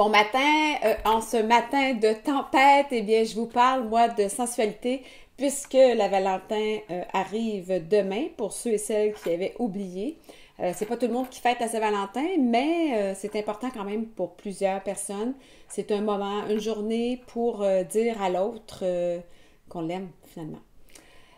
Bon matin, en ce matin de tempête, eh bien, je vous parle, moi, de sensualité, puisque la Valentin arrive demain, pour ceux et celles qui avaient oublié. C'est pas tout le monde qui fête à Saint-Valentin, mais c'est important quand même pour plusieurs personnes. C'est un moment, une journée pour dire à l'autre qu'on l'aime, finalement.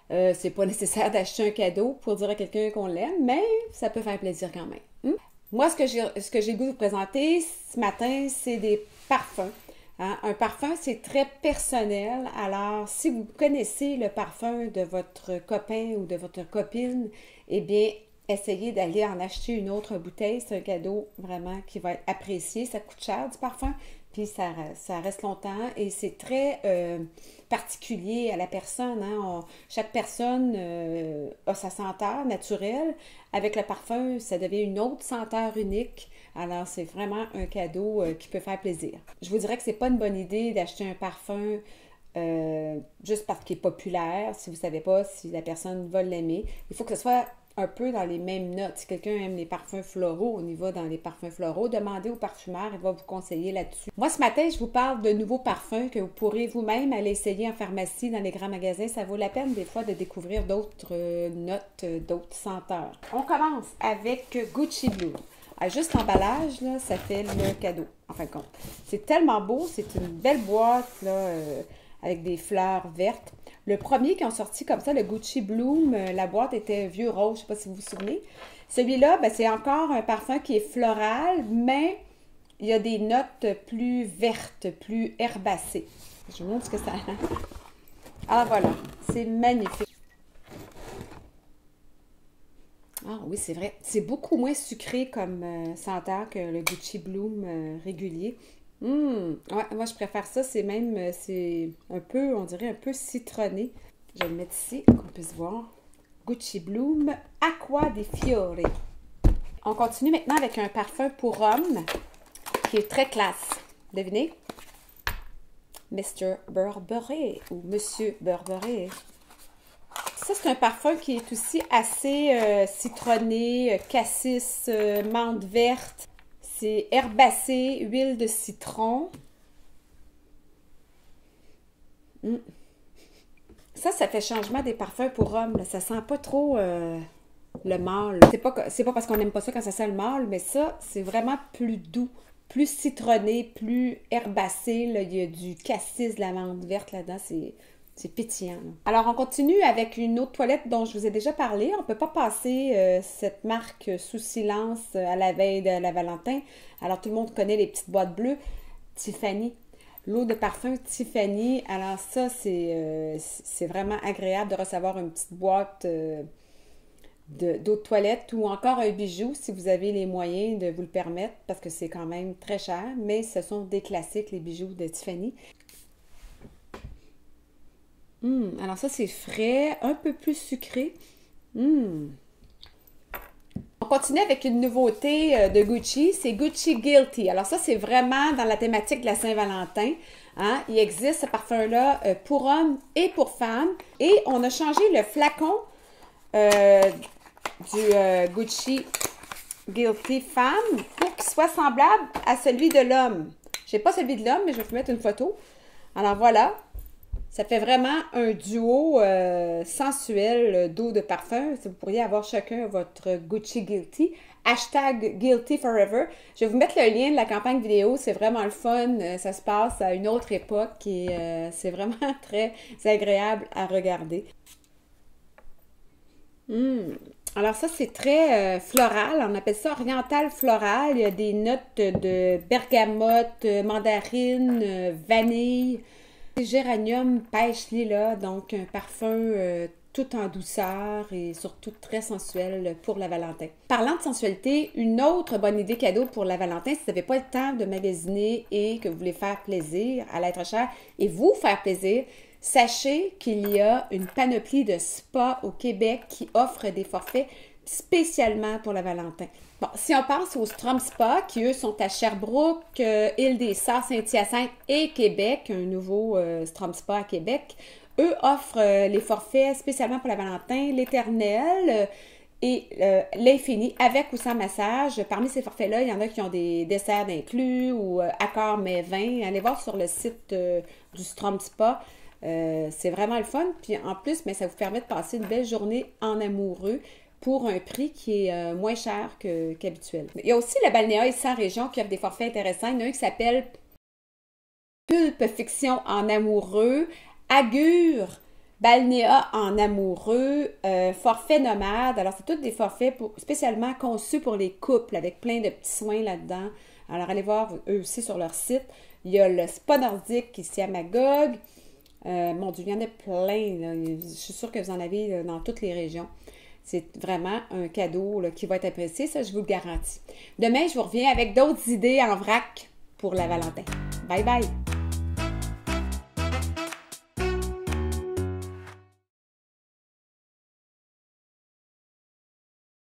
C'est pas nécessaire d'acheter un cadeau pour dire à quelqu'un qu'on l'aime, mais ça peut faire plaisir quand même. Moi, ce que j'ai le goût de vous présenter ce matin, c'est des parfums. Hein? Un parfum, c'est très personnel. Alors, si vous connaissez le parfum de votre copain ou de votre copine, eh bien, essayez d'aller en acheter une autre bouteille. C'est un cadeau vraiment qui va être apprécié. Ça coûte cher du parfum, puis ça reste longtemps et c'est très particulier à la personne. Hein? Chaque personne a sa senteur naturelle. Avec le parfum, ça devient une autre senteur unique. Alors, c'est vraiment un cadeau qui peut faire plaisir. Je vous dirais que c'est pas une bonne idée d'acheter un parfum juste parce qu'il est populaire, si vous ne savez pas si la personne va l'aimer. Il faut que ce soit un peu dans les mêmes notes. Si quelqu'un aime les parfums floraux, on y va dans les parfums floraux. Demandez au parfumeur, il va vous conseiller là-dessus. Moi, ce matin, je vous parle de nouveaux parfums que vous pourrez vous-même aller essayer en pharmacie, dans les grands magasins. Ça vaut la peine des fois de découvrir d'autres notes, d'autres senteurs. On commence avec Gucci Blue. Juste l'emballage, là, ça fait le cadeau, en fin de compte. C'est tellement beau, c'est une belle boîte, là, avec des fleurs vertes. Le premier qui ont sorti comme ça, le Gucci Bloom, la boîte était vieux rose, je ne sais pas si vous vous souvenez. Celui-là, ben, c'est encore un parfum qui est floral, mais il y a des notes plus vertes, plus herbacées. Je vous montre ce que ça a. Ah voilà, c'est magnifique. Ah oui, c'est vrai. C'est beaucoup moins sucré comme senteur que le Gucci Bloom régulier. Ouais, moi je préfère ça. C'est même, c'est un peu, on dirait un peu citronné. Je vais le mettre ici, qu'on puisse voir. Gucci Bloom Acqua di Fiori. On continue maintenant avec un parfum pour homme qui est très classe. Devinez? Mr. Burberry ou Monsieur Burberry. Ça, c'est un parfum qui est aussi assez citronné, cassis, menthe verte. C'est herbacé, huile de citron. Ça fait changement des parfums pour hommes. Là. Ça sent pas trop le mâle. C'est pas parce qu'on n'aime pas ça quand ça sent le mâle, mais ça, c'est vraiment plus doux, plus citronné, plus herbacé. Là. Il y a du cassis, de la menthe verte là-dedans. C'est pétillant. Là. Alors, on continue avec une autre toilette dont je vous ai déjà parlé. On ne peut pas passer cette marque sous silence à la veille de la Valentin. Alors, tout le monde connaît les petites boîtes bleues. Tiffany. L'eau de parfum Tiffany. Alors, ça, c'est vraiment agréable de recevoir une petite boîte d'eau de toilette ou encore un bijou si vous avez les moyens de vous le permettre parce que c'est quand même très cher. Mais ce sont des classiques, les bijoux de Tiffany. Alors ça, c'est frais, un peu plus sucré. On continue avec une nouveauté de Gucci, c'est Gucci Guilty. Alors ça, c'est vraiment dans la thématique de la Saint-Valentin. Hein? Il existe ce parfum-là pour hommes et pour femmes. Et on a changé le flacon du Gucci Guilty Femme pour qu'il soit semblable à celui de l'homme. Je n'ai pas celui de l'homme, mais je vais vous mettre une photo. Alors voilà. Ça fait vraiment un duo sensuel d'eau de parfum. Vous pourriez avoir chacun votre Gucci Guilty. Hashtag Guilty Forever. Je vais vous mettre le lien de la campagne vidéo. C'est vraiment le fun. Ça se passe à une autre époque et c'est vraiment très agréable à regarder. Alors ça, c'est très floral. On appelle ça oriental floral. Il y a des notes de bergamote, mandarine, vanille. Géranium pêche lilas, donc un parfum tout en douceur et surtout très sensuel pour la Valentin. Parlant de sensualité, une autre bonne idée cadeau pour la Valentin, si vous n'avez pas le temps de magasiner et que vous voulez faire plaisir à l'être cher et vous faire plaisir, sachez qu'il y a une panoplie de spas au Québec qui offre des forfaits spécialement pour la Valentin. Bon, si on pense aux Strom Spa, qui eux sont à Sherbrooke, Île-des-Sœurs, Saint-Hyacinthe et Québec, un nouveau Strom Spa à Québec, eux offrent les forfaits spécialement pour la Valentin, l'Éternel et l'infini avec ou sans massage. Parmi ces forfaits-là, il y en a qui ont des desserts inclus ou accords mais vins. Allez voir sur le site du Strom Spa. C'est vraiment le fun. Puis en plus, mais ça vous permet de passer une belle journée en amoureux pour un prix qui est moins cher qu'habituel. Il y a aussi la Balnéa ici en région qui offre des forfaits intéressants. Il y en a un qui s'appelle Pulpe Fiction en amoureux, Agure, Balnéa en amoureux, forfait nomade. Alors, c'est tous des forfaits spécialement conçus pour les couples avec plein de petits soins là-dedans. Alors, allez voir eux aussi sur leur site. Il y a le spa nordique ici à Magog. Mon Dieu, il y en a plein, là. Je suis sûre que vous en avez dans toutes les régions. C'est vraiment un cadeau là, qui va être apprécié, ça, je vous le garantis. Demain, je vous reviens avec d'autres idées en vrac pour la Valentin. Bye bye!